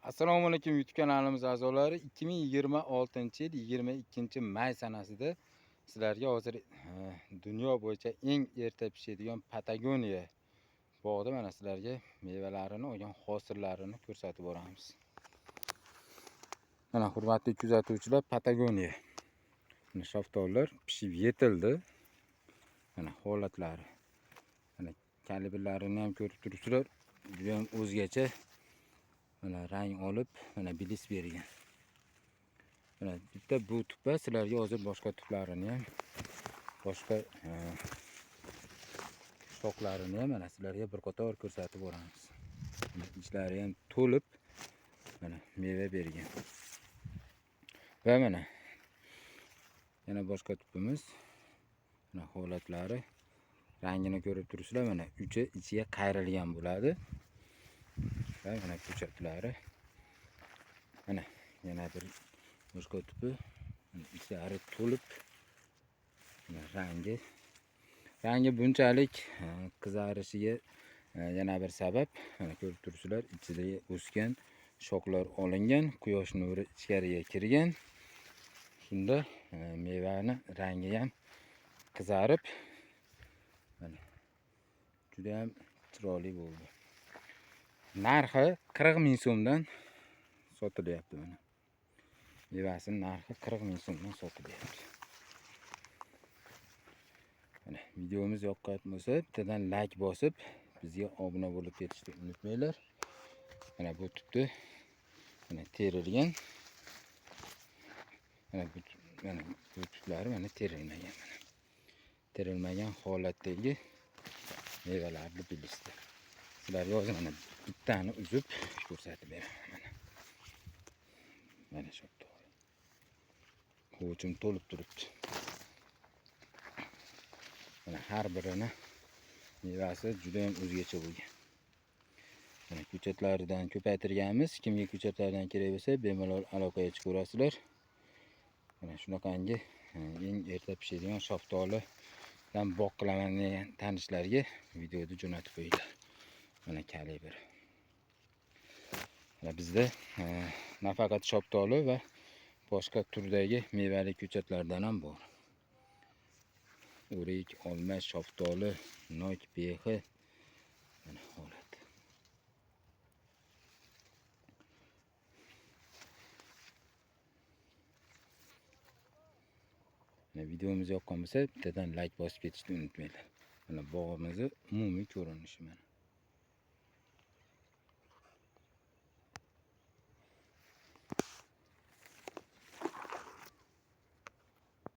Assalomu alaykum YouTube kanalimiz a'zolari. 2026-yil 22 may sanasida sizlarga hozir dunyo bo'yicha eng erta pishadigan Patagoniya bog'da mana sizlarga mevalarini olgan hosillarini ko'rsatib boramiz. Mana hurmatli kuzatuvchilar, Patagoniya. Mana shaftollar pishib yetildi. Mana holatlari. Mana kalibrlarini ham ko'rib turibsizlar. Juda ham o'zgacha. Mana rang olib, mana bilis bergan. Mana bitta bu tupa sizlarga hozir boshqa tuplarini ham, boshqa shoklarini ham mana sizlarga bir qator ko'rsatib boramiz. Ichlari ham to'lib, mana meva bergan. Va mana yana boshqa tupimiz. Mana holatlari, rangini ko'rib turibsizlar. Mana uchi ichiga qayrilgan bo'ladi. Va mana ko'chatlari. Mana yana bir boshqa tupi. Ichlari to'lib, rangi bunchalik qizarishiga yana bir sabab, mana ko'rib turibsizlar, ichida o'sgan shoxlar olingan, quyosh nuri ichkariga kirgan. Shunda mevani rangi ham qizarib, mana juda ham chiroyli bo'ldi. Narxi 40 ming so'mdan sotilyapti mana. Mevasining narxi 40 ming so'mdan sotilyapti. Mana videomiz yoqqan bo'lsa, bittadan like bosib, bizga obuna bo'lib ketishni unutmanglar. Mana bu tupda mana terilgan. Mana bu tuplari mana terilmagan mana. Terilmagan holatdagi mevalarni bilisdi. Sizlarga hozir mana bittani uzib ko'rsatib beraman mana. Mana shu to'g'ri. Qo'chim to'lib turibdi. Mana har birini mevasi juda ham o'zgacha bo'lgan. Mana ko'chatlaridan ko'paytirganmiz. Kimga ko'chatlardan kerak bo'lsa, bemalol aloqaga chiqaverasizlar. Mana shunaqangi eng erta pishadigan shaftolidan bog' qilaman degan tanishlarga videoni jo'natib qo'yinglar. Mana kalibr. Mana bizda nafaqat shaftoli va boshqa turdagi mevali ko'chatlardan ham bor. O'rik, olma, shaftoli, nok, behi. Mana holat. Mana videomiz yoqqan bo'lsa, bittadan like bosib ketishni unutmanglar. Mana bog'imizni umumiy ko'rinishi mana.